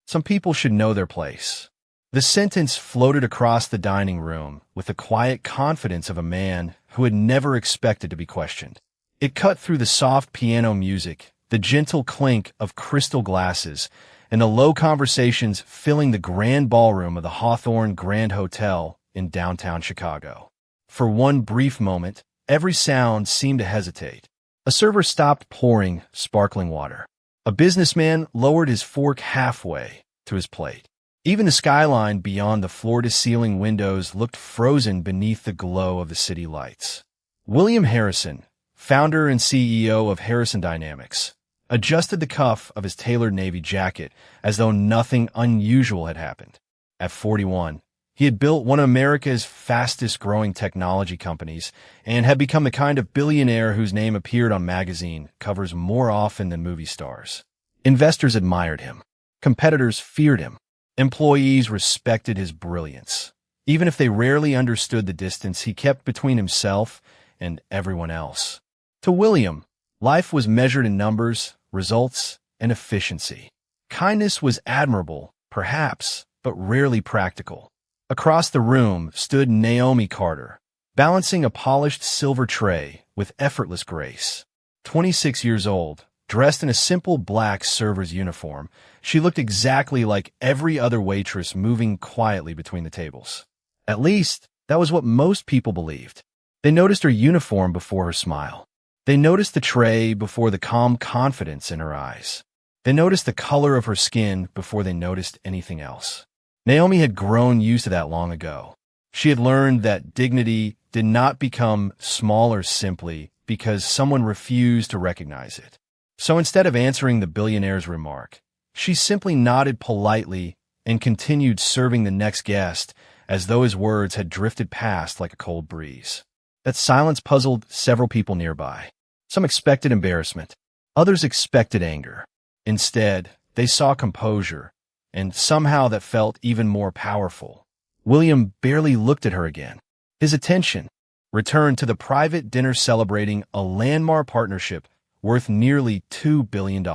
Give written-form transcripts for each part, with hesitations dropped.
Some people should know their place. The sentence floated across the dining room with the quiet confidence of a man who had never expected to be questioned. It cut through the soft piano music, the gentle clink of crystal glasses, and the low conversations filling the grand ballroom of the Hawthorne Grand Hotel in downtown Chicago. For one brief moment, every sound seemed to hesitate. A server stopped pouring sparkling water. A businessman lowered his fork halfway to his plate. Even the skyline beyond the floor-to-ceiling windows looked frozen beneath the glow of the city lights. William Harrison, founder and CEO of Harrison Dynamics, adjusted the cuff of his tailored navy jacket as though nothing unusual had happened. At 41, he had built one of America's fastest-growing technology companies and had become the kind of billionaire whose name appeared on magazine covers more often than movie stars. Investors admired him. Competitors feared him. Employees respected his brilliance. Even if they rarely understood the distance he kept between himself and everyone else. To William, life was measured in numbers, results, and efficiency. Kindness was admirable, perhaps, but rarely practical. Across the room stood Naomi Carter, balancing a polished silver tray with effortless grace. 26 years old, dressed in a simple black server's uniform, she looked exactly like every other waitress moving quietly between the tables. At least, that was what most people believed. They noticed her uniform before her smile. They noticed the tray before the calm confidence in her eyes. They noticed the color of her skin before they noticed anything else. Naomi had grown used to that long ago. She had learned that dignity did not become smaller simply because someone refused to recognize it. So instead of answering the billionaire's remark, she simply nodded politely and continued serving the next guest as though his words had drifted past like a cold breeze. That silence puzzled several people nearby. Some expected embarrassment. Others expected anger. Instead, they saw composure, and somehow that felt even more powerful. William barely looked at her again. His attention returned to the private dinner celebrating a landmark partnership worth nearly $2 billion.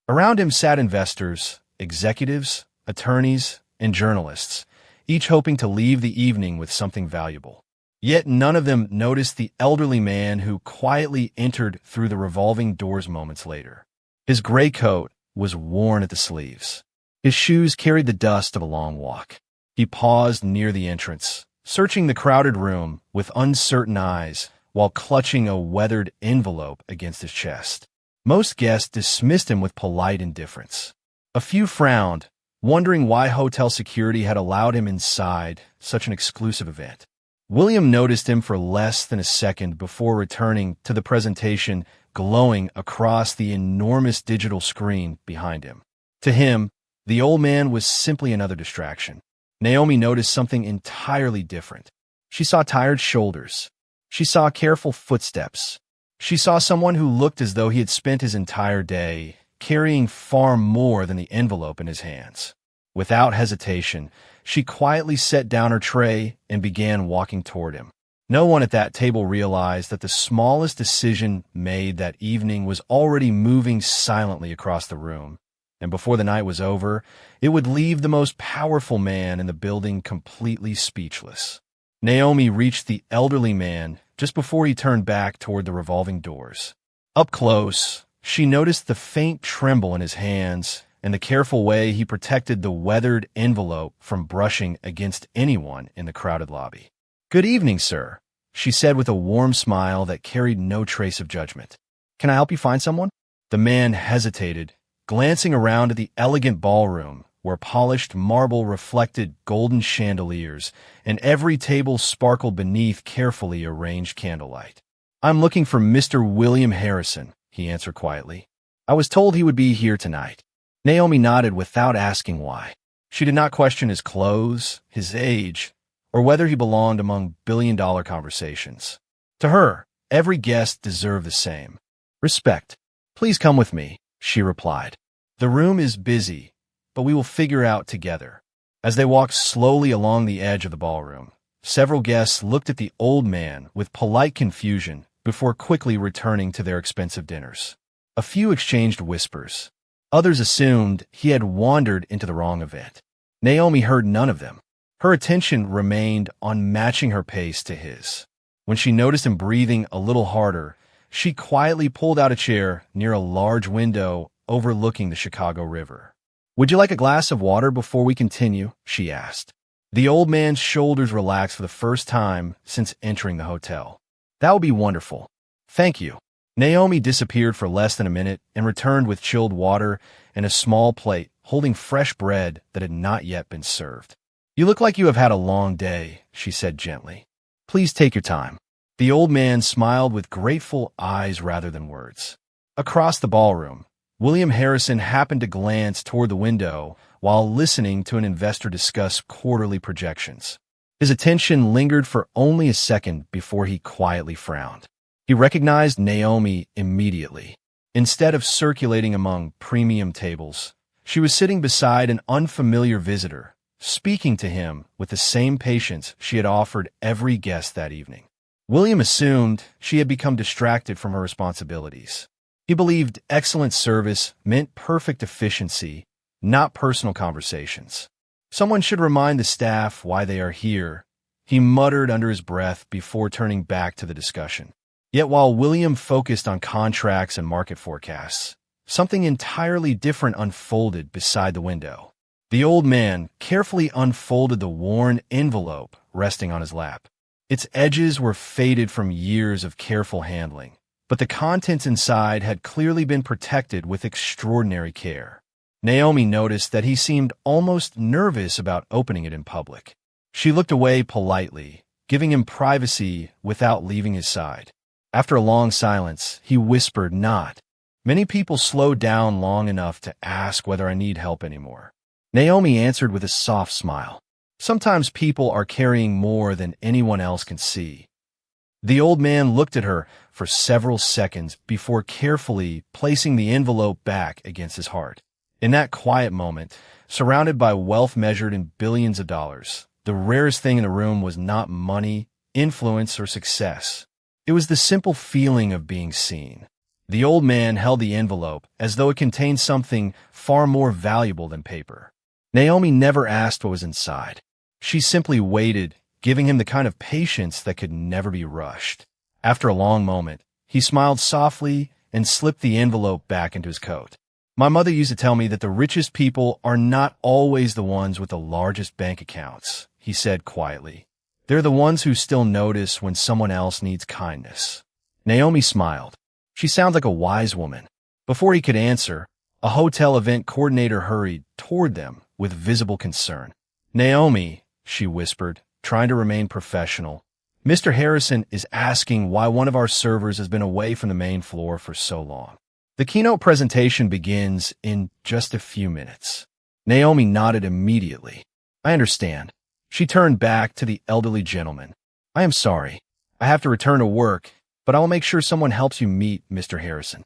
Around him sat investors, executives, attorneys, and journalists, each hoping to leave the evening with something valuable. Yet none of them noticed the elderly man who quietly entered through the revolving doors moments later. His gray coat was worn at the sleeves. His shoes carried the dust of a long walk. He paused near the entrance, searching the crowded room with uncertain eyes while clutching a weathered envelope against his chest. Most guests dismissed him with polite indifference. A few frowned, wondering why hotel security had allowed him inside such an exclusive event. William noticed him for less than a second before returning to the presentation glowing across the enormous digital screen behind him. To him, the old man was simply another distraction. Naomi noticed something entirely different. She saw tired shoulders. She saw careful footsteps. She saw someone who looked as though he had spent his entire day carrying far more than the envelope in his hands. Without hesitation, she quietly set down her tray and began walking toward him. No one at that table realized that the smallest decision made that evening was already moving silently across the room, and before the night was over, it would leave the most powerful man in the building completely speechless. Naomi reached the elderly man just before he turned back toward the revolving doors. Up close, she noticed the faint tremble in his hands and the careful way he protected the weathered envelope from brushing against anyone in the crowded lobby. "Good evening, sir," she said with a warm smile that carried no trace of judgment. "Can I help you find someone?" The man hesitated, glancing around at the elegant ballroom where polished marble reflected golden chandeliers and every table sparkled beneath carefully arranged candlelight. "I'm looking for Mr. William Harrison," he answered quietly. "I was told he would be here tonight." Naomi nodded without asking why. She did not question his clothes, his age, or whether he belonged among billion-dollar conversations. To her, every guest deserved the same respect. "Please come with me," she replied. "The room is busy, but we will figure out together." As they walked slowly along the edge of the ballroom, several guests looked at the old man with polite confusion before quickly returning to their expensive dinners. A few exchanged whispers. Others assumed he had wandered into the wrong event. Naomi heard none of them. Her attention remained on matching her pace to his. When she noticed him breathing a little harder, she quietly pulled out a chair near a large window overlooking the Chicago River. "Would you like a glass of water before we continue?" she asked. The old man's shoulders relaxed for the first time since entering the hotel. "That would be wonderful. Thank you." Naomi disappeared for less than a minute and returned with chilled water and a small plate holding fresh bread that had not yet been served. "You look like you have had a long day," she said gently. "Please take your time." The old man smiled with grateful eyes rather than words. Across the ballroom, William Harrison happened to glance toward the window while listening to an investor discuss quarterly projections. His attention lingered for only a second before he quietly frowned. He recognized Naomi immediately. Instead of circulating among premium tables, she was sitting beside an unfamiliar visitor, speaking to him with the same patience she had offered every guest that evening. William assumed she had become distracted from her responsibilities. He believed excellent service meant perfect efficiency, not personal conversations. "Someone should remind the staff why they are here," he muttered under his breath before turning back to the discussion. Yet while William focused on contracts and market forecasts, something entirely different unfolded beside the window. The old man carefully unfolded the worn envelope resting on his lap. Its edges were faded from years of careful handling, but the contents inside had clearly been protected with extraordinary care. Naomi noticed that he seemed almost nervous about opening it in public. She looked away politely, giving him privacy without leaving his side. After a long silence, he whispered, "Not. Many people slow down long enough to ask whether I need help anymore." Naomi answered with a soft smile. "Sometimes people are carrying more than anyone else can see." The old man looked at her for several seconds before carefully placing the envelope back against his heart. In that quiet moment, surrounded by wealth measured in billions of dollars, the rarest thing in the room was not money, influence, or success. It was the simple feeling of being seen. The old man held the envelope as though it contained something far more valuable than paper. Naomi never asked what was inside. She simply waited, giving him the kind of patience that could never be rushed. After a long moment, he smiled softly and slipped the envelope back into his coat. "My mother used to tell me that the richest people are not always the ones with the largest bank accounts," he said quietly. "They're the ones who still notice when someone else needs kindness." Naomi smiled. She sounds like a wise woman. Before he could answer, a hotel event coordinator hurried toward them with visible concern. "Naomi," she whispered, trying to remain professional, "Mr. Harrison is asking why one of our servers has been away from the main floor for so long. The keynote presentation begins in just a few minutes." Naomi nodded immediately. "I understand." She turned back to the elderly gentleman. "I am sorry. I have to return to work, but I will make sure someone helps you meet Mr. Harrison."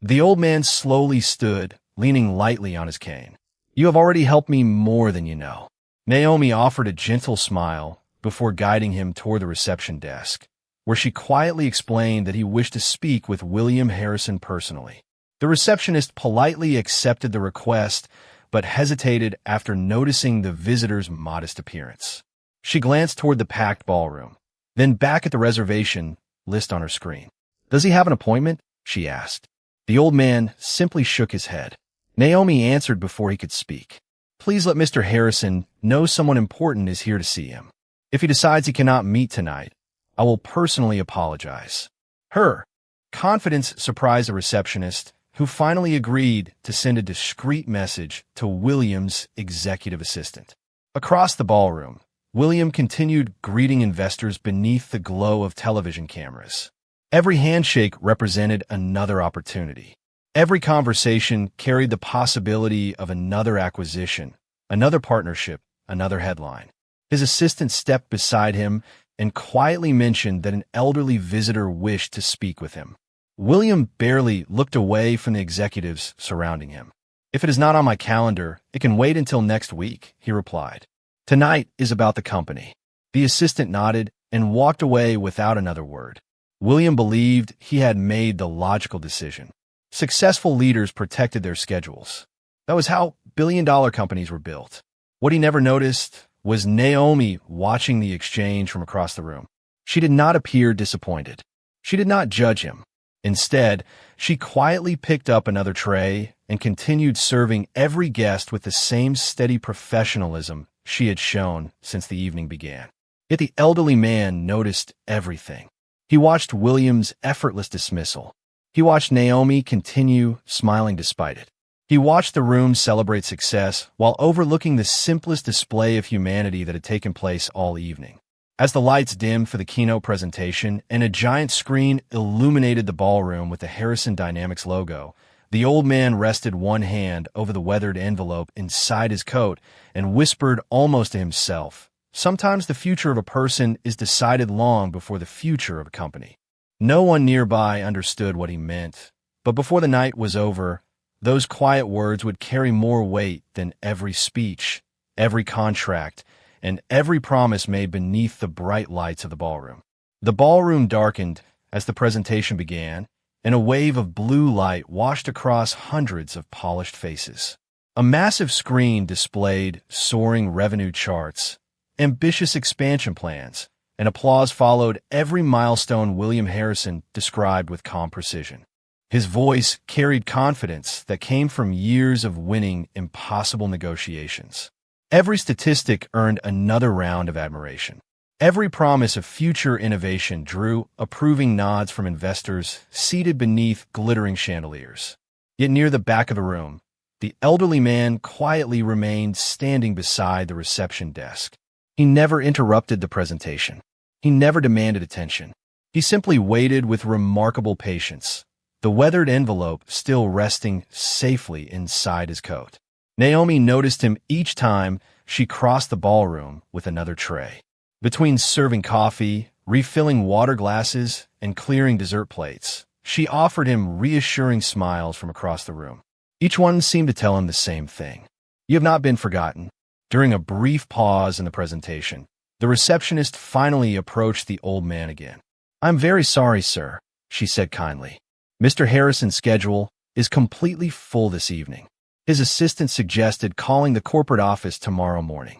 The old man slowly stood, leaning lightly on his cane. "You have already helped me more than you know." Naomi offered a gentle smile before guiding him toward the reception desk, where she quietly explained that he wished to speak with William Harrison personally. The receptionist politely accepted the request, but hesitated after noticing the visitor's modest appearance. She glanced toward the packed ballroom, then back at the reservation list on her screen. "Does he have an appointment?" she asked. The old man simply shook his head. Naomi answered before he could speak. "Please let Mr. Harrison know someone important is here to see him. If he decides he cannot meet tonight, I will personally apologize." Her confidence surprised the receptionist, who finally agreed to send a discreet message to William's executive assistant. Across the ballroom, William continued greeting investors beneath the glow of television cameras. Every handshake represented another opportunity. Every conversation carried the possibility of another acquisition, another partnership, another headline. His assistant stepped beside him and quietly mentioned that an elderly visitor wished to speak with him. William barely looked away from the executives surrounding him. "If it is not on my calendar, it can wait until next week," he replied. "Tonight is about the company." The assistant nodded and walked away without another word. William believed he had made the logical decision. Successful leaders protected their schedules. That was how billion-dollar companies were built. What he never noticed was Naomi watching the exchange from across the room. She did not appear disappointed. She did not judge him. Instead, she quietly picked up another tray and continued serving every guest with the same steady professionalism she had shown since the evening began. Yet the elderly man noticed everything. He watched William's effortless dismissal. He watched Naomi continue smiling despite it. He watched the room celebrate success while overlooking the simplest display of humanity that had taken place all evening. As the lights dimmed for the keynote presentation and a giant screen illuminated the ballroom with the Harrison Dynamics logo, the old man rested one hand over the weathered envelope inside his coat and whispered almost to himself, "Sometimes the future of a person is decided long before the future of a company." No one nearby understood what he meant, but before the night was over, those quiet words would carry more weight than every speech, every contract, and every promise made beneath the bright lights of the ballroom. The ballroom darkened as the presentation began, and a wave of blue light washed across hundreds of polished faces. A massive screen displayed soaring revenue charts, ambitious expansion plans, and applause followed every milestone William Harrison described with calm precision. His voice carried confidence that came from years of winning impossible negotiations. Every statistic earned another round of admiration. Every promise of future innovation drew approving nods from investors seated beneath glittering chandeliers. Yet near the back of the room, the elderly man quietly remained standing beside the reception desk. He never interrupted the presentation. He never demanded attention. He simply waited with remarkable patience, the weathered envelope still resting safely inside his coat. Naomi noticed him each time she crossed the ballroom with another tray. Between serving coffee, refilling water glasses, and clearing dessert plates, she offered him reassuring smiles from across the room. Each one seemed to tell him the same thing. "You have not been forgotten." During a brief pause in the presentation, the receptionist finally approached the old man again. "I'm very sorry, sir," she said kindly. "Mr. Harrison's schedule is completely full this evening. His assistant suggested calling the corporate office tomorrow morning."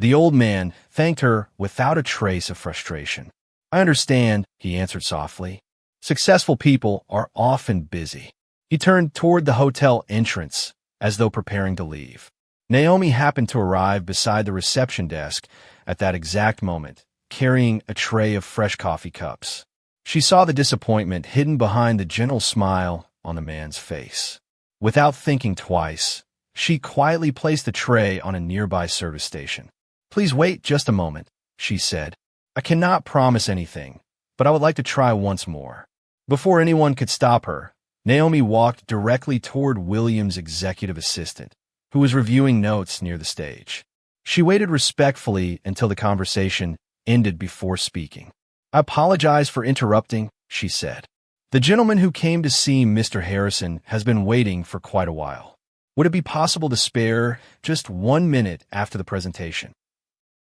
The old man thanked her without a trace of frustration. "I understand," he answered softly. "Successful people are often busy." He turned toward the hotel entrance as though preparing to leave. Naomi happened to arrive beside the reception desk at that exact moment, carrying a tray of fresh coffee cups. She saw the disappointment hidden behind the gentle smile on the man's face. Without thinking twice, she quietly placed the tray on a nearby service station. "Please wait just a moment," she said. "I cannot promise anything, but I would like to try once more." Before anyone could stop her, Naomi walked directly toward William's executive assistant, who was reviewing notes near the stage. She waited respectfully until the conversation ended before speaking. "I apologize for interrupting," she said. "The gentleman who came to see Mr. Harrison has been waiting for quite a while. Would it be possible to spare just 1 minute after the presentation?"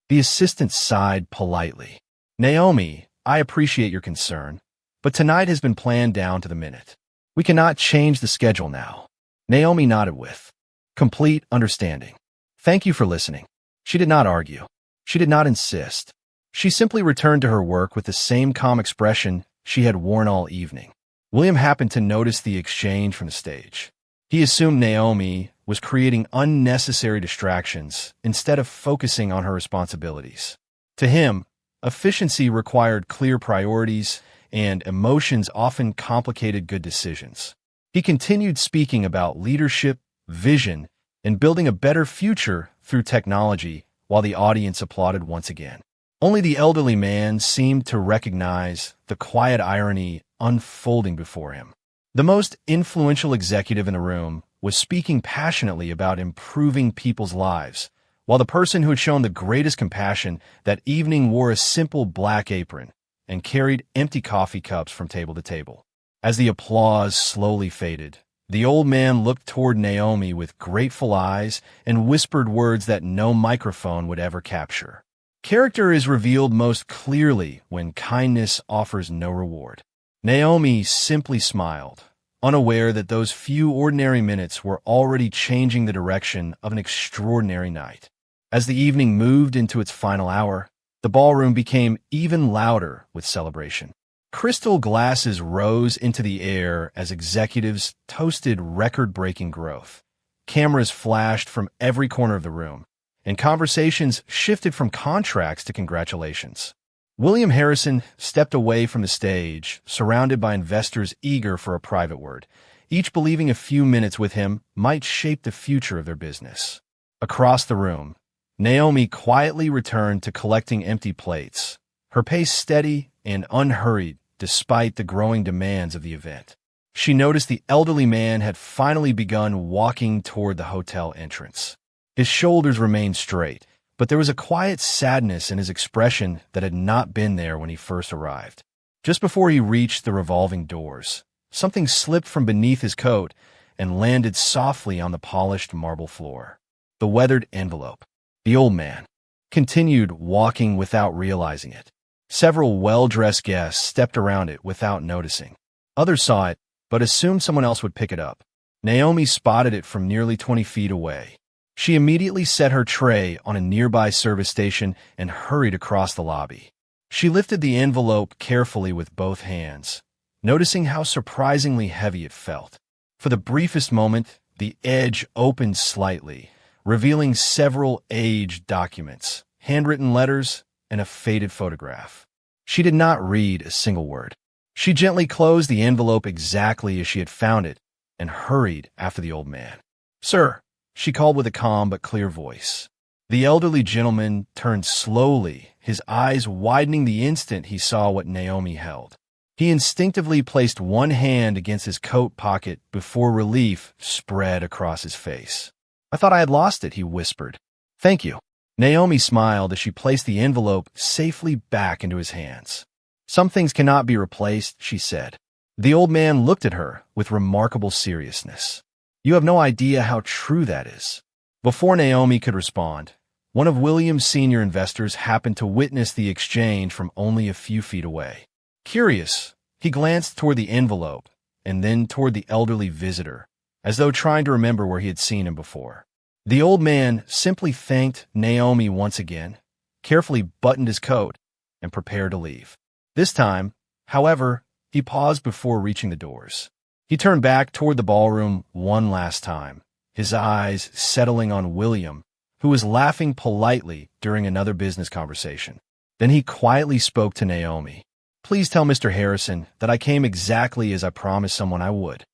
The assistant sighed politely. "Naomi, I appreciate your concern, but tonight has been planned down to the minute. We cannot change the schedule now." Naomi nodded with complete understanding. "Thank you for listening." She did not argue. She did not insist. She simply returned to her work with the same calm expression she had worn all evening. William happened to notice the exchange from the stage. He assumed Naomi was creating unnecessary distractions instead of focusing on her responsibilities. To him, efficiency required clear priorities, and emotions often complicated good decisions. He continued speaking about leadership, vision, and building a better future through technology while the audience applauded once again. Only the elderly man seemed to recognize the quiet irony unfolding before him. The most influential executive in the room was speaking passionately about improving people's lives, while the person who had shown the greatest compassion that evening wore a simple black apron and carried empty coffee cups from table to table. As the applause slowly faded, the old man looked toward Naomi with grateful eyes and whispered words that no microphone would ever capture. Character is revealed most clearly when kindness offers no reward. Naomi simply smiled, unaware that those few ordinary minutes were already changing the direction of an extraordinary night. As the evening moved into its final hour, the ballroom became even louder with celebration. Crystal glasses rose into the air as executives toasted record-breaking growth. Cameras flashed from every corner of the room, and conversations shifted from contracts to congratulations. William Harrison stepped away from the stage, surrounded by investors eager for a private word, each believing a few minutes with him might shape the future of their business. Across the room, Naomi quietly returned to collecting empty plates, her pace steady and unhurried despite the growing demands of the event. She noticed the elderly man had finally begun walking toward the hotel entrance. His shoulders remained straight, but there was a quiet sadness in his expression that had not been there when he first arrived. Just before he reached the revolving doors, something slipped from beneath his coat and landed softly on the polished marble floor. The weathered envelope. The old man continued walking without realizing it. Several well-dressed guests stepped around it without noticing. Others saw it, but assumed someone else would pick it up. Naomi spotted it from nearly 20 feet away. She immediately set her tray on a nearby service station and hurried across the lobby. She lifted the envelope carefully with both hands, noticing how surprisingly heavy it felt. For the briefest moment, the edge opened slightly, revealing several aged documents, handwritten letters, and a faded photograph. She did not read a single word. She gently closed the envelope exactly as she had found it and hurried after the old man. "Sir," she called with a calm but clear voice. The elderly gentleman turned slowly, his eyes widening the instant he saw what Naomi held. He instinctively placed one hand against his coat pocket before relief spread across his face. "I thought I had lost it," he whispered. "Thank you." Naomi smiled as she placed the envelope safely back into his hands. "Some things cannot be replaced," she said. The old man looked at her with remarkable seriousness. "You have no idea how true that is." Before Naomi could respond, one of William's senior investors happened to witness the exchange from only a few feet away. Curious, he glanced toward the envelope and then toward the elderly visitor, as though trying to remember where he had seen him before. The old man simply thanked Naomi once again, carefully buttoned his coat, and prepared to leave. This time, however, he paused before reaching the doors. He turned back toward the ballroom one last time, his eyes settling on William, who was laughing politely during another business conversation. Then he quietly spoke to Naomi. "Please tell Mr. Harrison that I came exactly as I promised someone I would."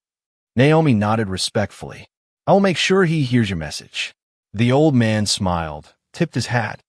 Naomi nodded respectfully. "I will make sure he hears your message." The old man smiled, tipped his hat,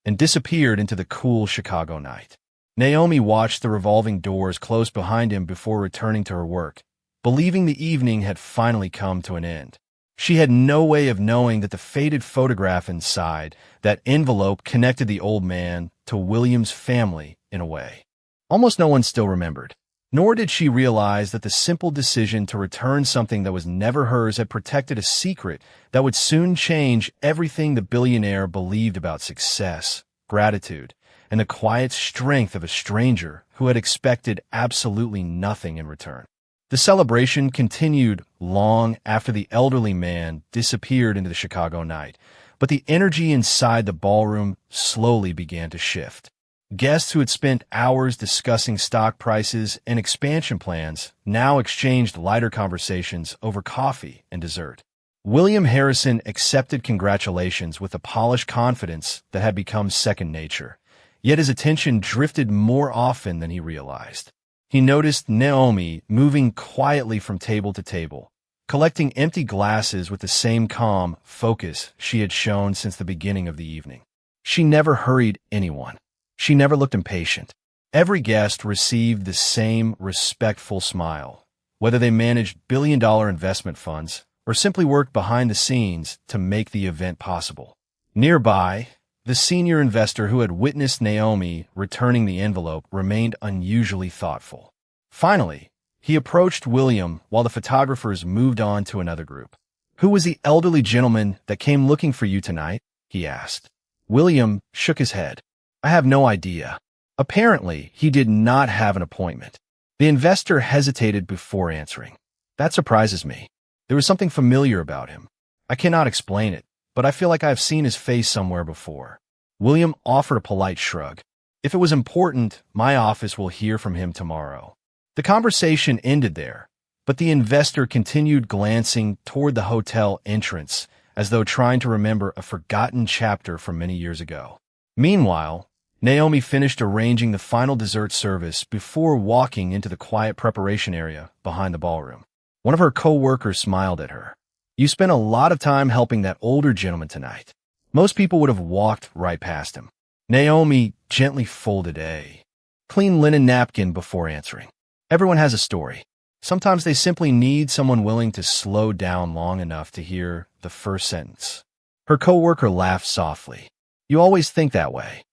and disappeared into the cool Chicago night. Naomi watched the revolving doors close behind him before returning to her work, believing the evening had finally come to an end. She had no way of knowing that the faded photograph inside that envelope connected the old man to William's family in a way almost no one still remembered. Nor did she realize that the simple decision to return something that was never hers had protected a secret that would soon change everything the billionaire believed about success, gratitude, and the quiet strength of a stranger who had expected absolutely nothing in return. The celebration continued long after the elderly man disappeared into the Chicago night, but the energy inside the ballroom slowly began to shift. Guests who had spent hours discussing stock prices and expansion plans now exchanged lighter conversations over coffee and dessert. William Harrison accepted congratulations with a polished confidence that had become second nature, yet his attention drifted more often than he realized. He noticed Naomi moving quietly from table to table, collecting empty glasses with the same calm focus she had shown since the beginning of the evening. She never hurried anyone. She never looked impatient. Every guest received the same respectful smile, whether they managed billion-dollar investment funds or simply worked behind the scenes to make the event possible. Nearby, the senior investor who had witnessed Naomi returning the envelope remained unusually thoughtful. Finally, he approached William while the photographers moved on to another group. "Who was the elderly gentleman that came looking for you tonight?" he asked. William shook his head. "I have no idea. Apparently, he did not have an appointment." The investor hesitated before answering. That surprises me. There was something familiar about him. I cannot explain it, but I feel like I have seen his face somewhere before. William offered a polite shrug. If it was important, my office will hear from him tomorrow. The conversation ended there, but the investor continued glancing toward the hotel entrance as though trying to remember a forgotten chapter from many years ago. Meanwhile, Naomi finished arranging the final dessert service before walking into the quiet preparation area behind the ballroom. One of her co-workers smiled at her. "You spent a lot of time helping that older gentleman tonight." Most people would have walked right past him. Naomi gently folded a clean linen napkin before answering. Everyone has a story. Sometimes they simply need someone willing to slow down long enough to hear the first sentence. Her co-worker laughed softly. "You always think that way."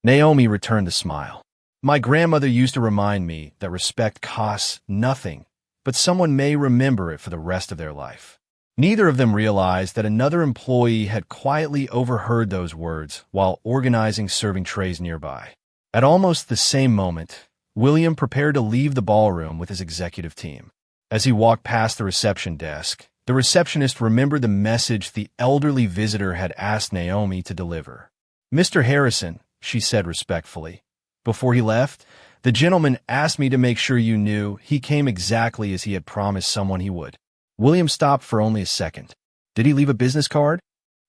Naomi returned the smile. "My grandmother used to remind me that respect costs nothing, but someone may remember it for the rest of their life." Neither of them realized that another employee had quietly overheard those words while organizing serving trays nearby. At almost the same moment, William prepared to leave the ballroom with his executive team. As he walked past the reception desk, the receptionist remembered the message the elderly visitor had asked Naomi to deliver. "Mr. Harrison," she said respectfully, "before he left, the gentleman asked me to make sure you knew he came exactly as he had promised someone he would." William stopped for only a second. "Did he leave a business card?"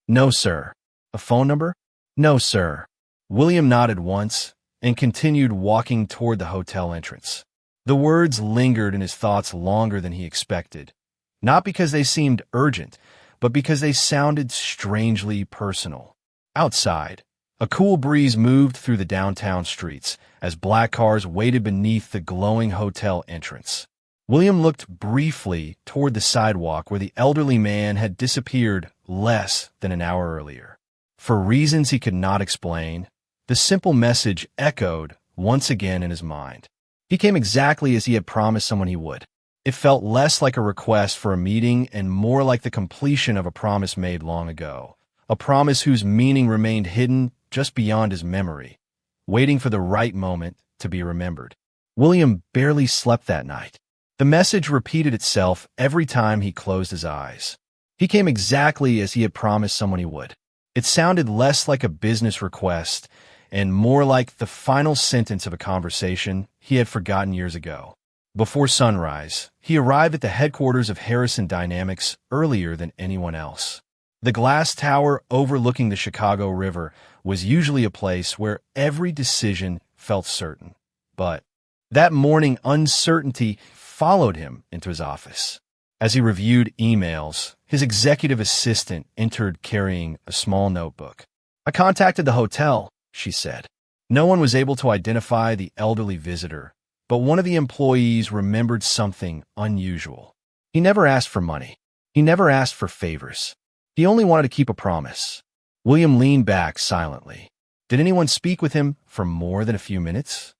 "No, sir." "A phone number?" "No, sir." William nodded once and continued walking toward the hotel entrance. The words lingered in his thoughts longer than he expected, not because they seemed urgent, but because they sounded strangely personal. Outside, a cool breeze moved through the downtown streets as black cars waited beneath the glowing hotel entrance. William looked briefly toward the sidewalk where the elderly man had disappeared less than an hour earlier. For reasons he could not explain, the simple message echoed once again in his mind. He came exactly as he had promised someone he would. It felt less like a request for a meeting and more like the completion of a promise made long ago, a promise whose meaning remained hidden just beyond his memory, waiting for the right moment to be remembered. William barely slept that night. The message repeated itself every time he closed his eyes. He came exactly as he had promised someone he would. It sounded less like a business request and more like the final sentence of a conversation he had forgotten years ago. Before sunrise, he arrived at the headquarters of Harrison Dynamics earlier than anyone else. The glass tower overlooking the Chicago River was usually a place where every decision felt certain. But that morning, uncertainty followed him into his office. As he reviewed emails, his executive assistant entered carrying a small notebook. "I contacted the hotel," she said. No one was able to identify the elderly visitor, but one of the employees remembered something unusual. He never asked for money. He never asked for favors. He only wanted to keep a promise. William leaned back silently. "Did anyone speak with him for more than a few minutes?"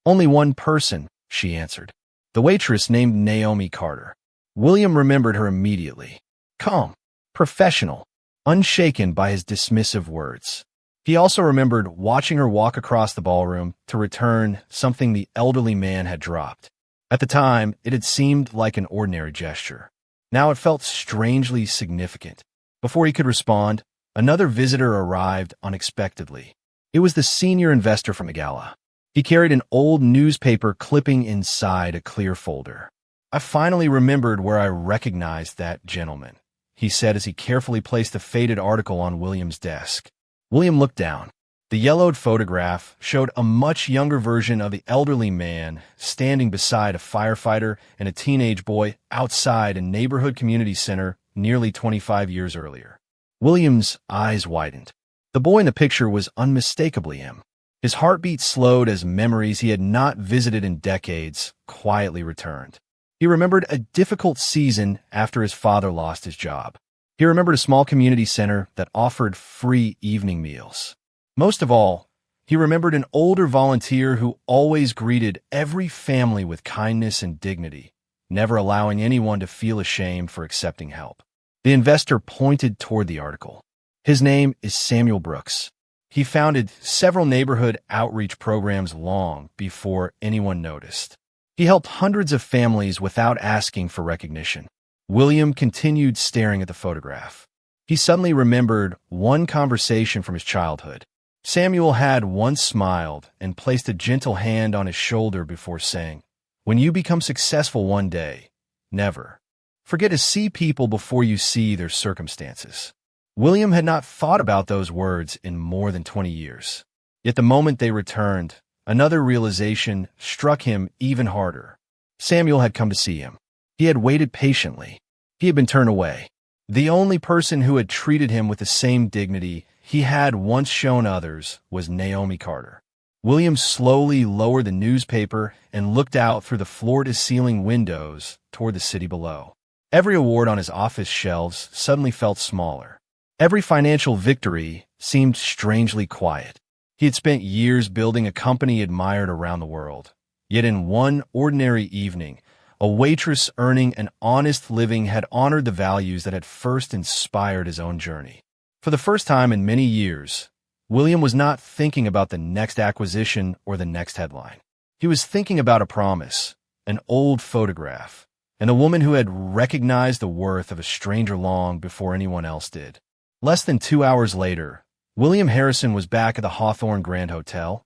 "Only one person," she answered. The waitress named Naomi Carter. William remembered her immediately. Calm, professional, unshaken by his dismissive words. He also remembered watching her walk across the ballroom to return something the elderly man had dropped. At the time, it had seemed like an ordinary gesture. Now it felt strangely significant. Before he could respond, another visitor arrived unexpectedly. It was the senior investor from the gala. He carried an old newspaper clipping inside a clear folder. "I finally remembered where I recognized that gentleman," he said as he carefully placed the faded article on William's desk. William looked down. The yellowed photograph showed a much younger version of the elderly man standing beside a firefighter and a teenage boy outside a neighborhood community center nearly 25 years earlier. William's eyes widened. The boy in the picture was unmistakably him. His heartbeat slowed as memories he had not visited in decades quietly returned. He remembered a difficult season after his father lost his job. He remembered a small community center that offered free evening meals. Most of all, he remembered an older volunteer who always greeted every family with kindness and dignity, never allowing anyone to feel ashamed for accepting help. The investor pointed toward the article. "His name is Samuel Brooks. He founded several neighborhood outreach programs long before anyone noticed. He helped hundreds of families without asking for recognition. William continued staring at the photograph. He suddenly remembered one conversation from his childhood. Samuel had once smiled and placed a gentle hand on his shoulder before saying, "When you become successful one day, never forget to see people before you see their circumstances." William had not thought about those words in more than 20 years. Yet the moment they returned, another realization struck him even harder. Samuel had come to see him. He had waited patiently. He had been turned away. The only person who had treated him with the same dignity he had once shown others was Naomi Carter. William slowly lowered the newspaper and looked out through the floor-to-ceiling windows toward the city below. Every award on his office shelves suddenly felt smaller. Every financial victory seemed strangely quiet. He had spent years building a company admired around the world. Yet in one ordinary evening, a waitress earning an honest living had honored the values that had first inspired his own journey. For the first time in many years, William was not thinking about the next acquisition or the next headline. He was thinking about a promise, an old photograph, and a woman who had recognized the worth of a stranger long before anyone else did. Less than 2 hours later, William Harrison was back at the Hawthorne Grand Hotel,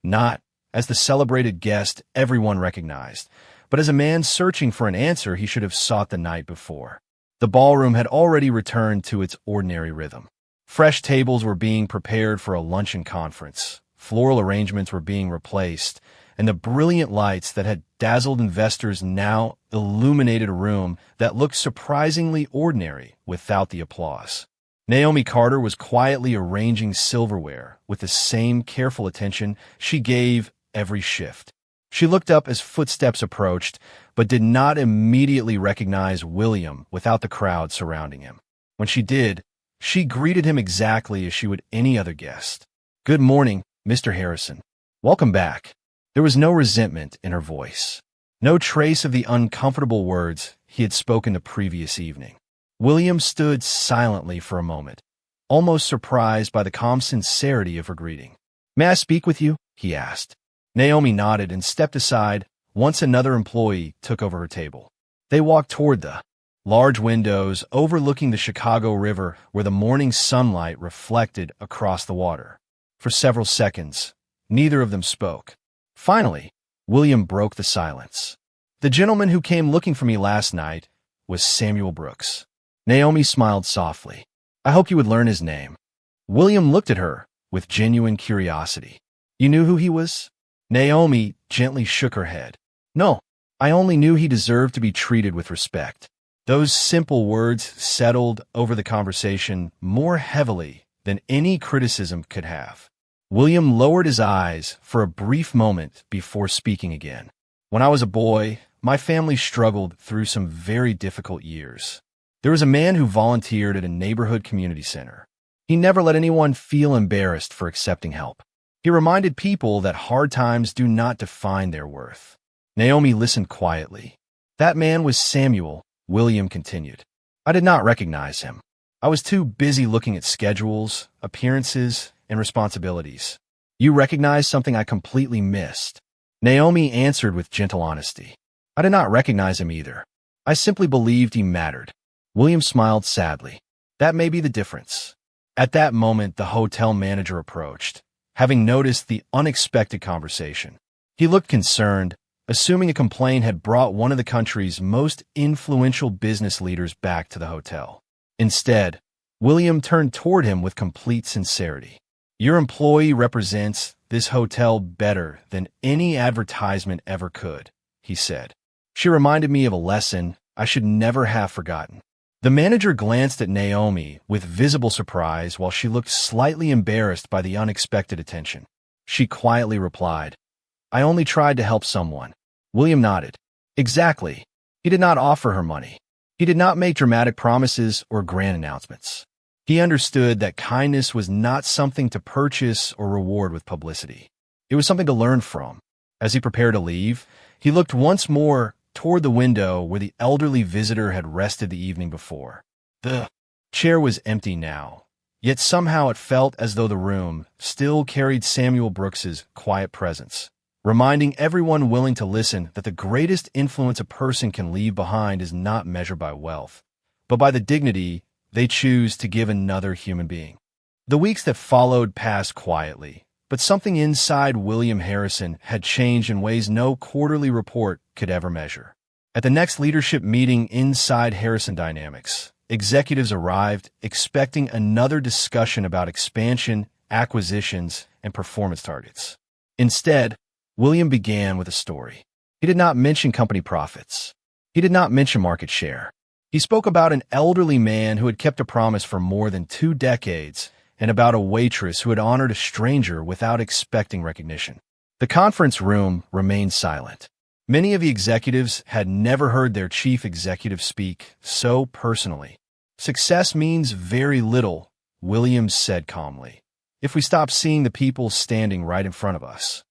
not as the celebrated guest everyone recognized, but as a man searching for an answer he should have sought the night before. The ballroom had already returned to its ordinary rhythm. Fresh tables were being prepared for a luncheon conference, floral arrangements were being replaced, and the brilliant lights that had dazzled investors now illuminated a room that looked surprisingly ordinary without the applause. Naomi Carter was quietly arranging silverware with the same careful attention she gave every shift. She looked up as footsteps approached, but did not immediately recognize William without the crowd surrounding him. When she did, she greeted him exactly as she would any other guest. "Good morning, Mr. Harrison. Welcome back." There was no resentment in her voice, no trace of the uncomfortable words he had spoken the previous evening. William stood silently for a moment, almost surprised by the calm sincerity of her greeting. "May I speak with you?" he asked. Naomi nodded and stepped aside once another employee took over her table. They walked toward the large windows overlooking the Chicago River where the morning sunlight reflected across the water. For several seconds, neither of them spoke. Finally, William broke the silence. "The gentleman who came looking for me last night was Samuel Brooks." Naomi smiled softly. "I hoped you would learn his name." William looked at her with genuine curiosity. "You knew who he was?" Naomi gently shook her head. "No, I only knew he deserved to be treated with respect." Those simple words settled over the conversation more heavily than any criticism could have. William lowered his eyes for a brief moment before speaking again. "When I was a boy, my family struggled through some very difficult years. There was a man who volunteered at a neighborhood community center. He never let anyone feel embarrassed for accepting help. He reminded people that hard times do not define their worth." Naomi listened quietly. "That man was Samuel," William continued. "I did not recognize him. I was too busy looking at schedules, appearances, and responsibilities." "You recognized something I completely missed." Naomi answered with gentle honesty. "I did not recognize him either. I simply believed he mattered." William smiled sadly. "That may be the difference." At that moment, the hotel manager approached, having noticed the unexpected conversation. He looked concerned, assuming a complaint had brought one of the country's most influential business leaders back to the hotel. Instead, William turned toward him with complete sincerity. "Your employee represents this hotel better than any advertisement ever could," he said. "She reminded me of a lesson I should never have forgotten." The manager glanced at Naomi with visible surprise while she looked slightly embarrassed by the unexpected attention. She quietly replied, "I only tried to help someone." William nodded. "Exactly. He did not offer her money. He did not make dramatic promises or grand announcements. He understood that kindness was not something to purchase or reward with publicity. It was something to learn from." As he prepared to leave, he looked once more toward the window where the elderly visitor had rested the evening before. The chair was empty now, yet somehow it felt as though the room still carried Samuel Brooks's quiet presence. reminding everyone willing to listen that the greatest influence a person can leave behind is not measured by wealth, but by the dignity they choose to give another human being. The weeks that followed passed quietly, but something inside William Harrison had changed in ways no quarterly report could ever measure. At the next leadership meeting inside Harrison Dynamics, executives arrived expecting another discussion about expansion, acquisitions, and performance targets. Instead, William began with a story. He did not mention company profits. He did not mention market share. He spoke about an elderly man who had kept a promise for more than 2 decades and about a waitress who had honored a stranger without expecting recognition. The conference room remained silent. Many of the executives had never heard their chief executive speak so personally. Success means very little, Williams said calmly, if we stop seeing the people standing right in front of us.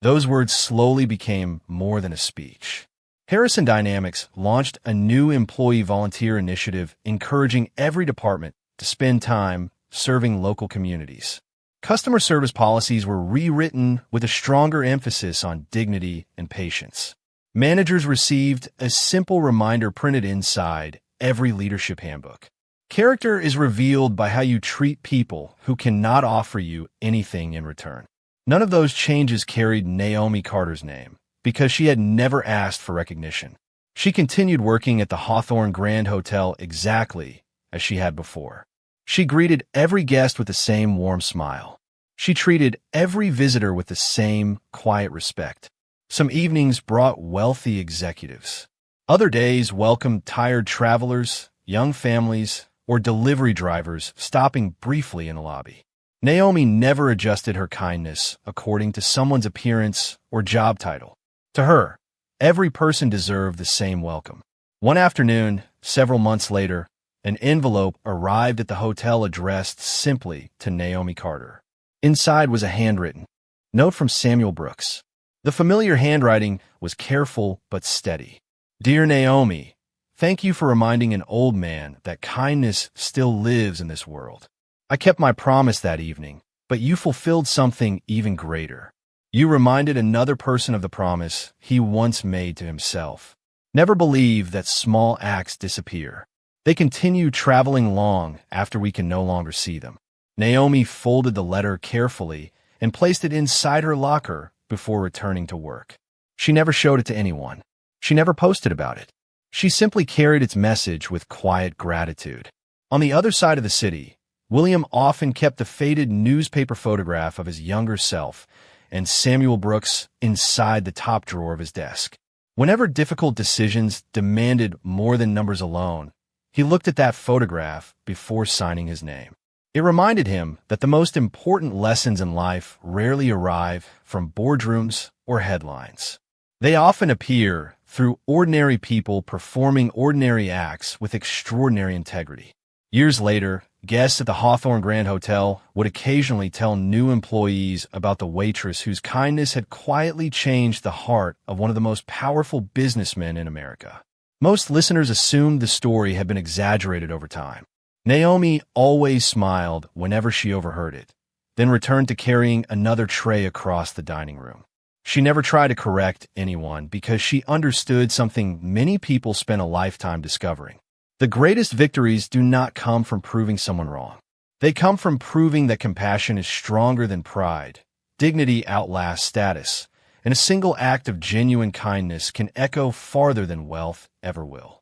Those words slowly became more than a speech. Harrison Dynamics launched a new employee volunteer initiative encouraging every department to spend time serving local communities. Customer service policies were rewritten with a stronger emphasis on dignity and patience. Managers received a simple reminder printed inside every leadership handbook. Character is revealed by how you treat people who cannot offer you anything in return. None of those changes carried Naomi Carter's name, because she had never asked for recognition. She continued working at the Hawthorne Grand Hotel exactly as she had before. She greeted every guest with the same warm smile. She treated every visitor with the same quiet respect. Some evenings brought wealthy executives. Other days welcomed tired travelers, young families, or delivery drivers stopping briefly in the lobby. Naomi never adjusted her kindness according to someone's appearance or job title. To her, every person deserved the same welcome. One afternoon, several months later, an envelope arrived at the hotel addressed simply to Naomi Carter. Inside was a handwritten note from Samuel Brooks. The familiar handwriting was careful but steady. Dear Naomi, thank you for reminding an old man that kindness still lives in this world. I kept my promise that evening, but you fulfilled something even greater. You reminded another person of the promise he once made to himself. Never believe that small acts disappear. They continue traveling long after we can no longer see them. Naomi folded the letter carefully and placed it inside her locker before returning to work. She never showed it to anyone. She never posted about it. She simply carried its message with quiet gratitude. On the other side of the city, William often kept a faded newspaper photograph of his younger self and Samuel Brooks inside the top drawer of his desk. Whenever difficult decisions demanded more than numbers alone, he looked at that photograph before signing his name. It reminded him that the most important lessons in life rarely arrive from boardrooms or headlines. They often appear through ordinary people performing ordinary acts with extraordinary integrity. Years later, guests at the Hawthorne Grand Hotel would occasionally tell new employees about the waitress whose kindness had quietly changed the heart of one of the most powerful businessmen in America. Most listeners assumed the story had been exaggerated over time. Naomi always smiled whenever she overheard it, then returned to carrying another tray across the dining room. She never tried to correct anyone because she understood something many people spend a lifetime discovering. The greatest victories do not come from proving someone wrong. They come from proving that compassion is stronger than pride, dignity outlasts status, and a single act of genuine kindness can echo farther than wealth ever will.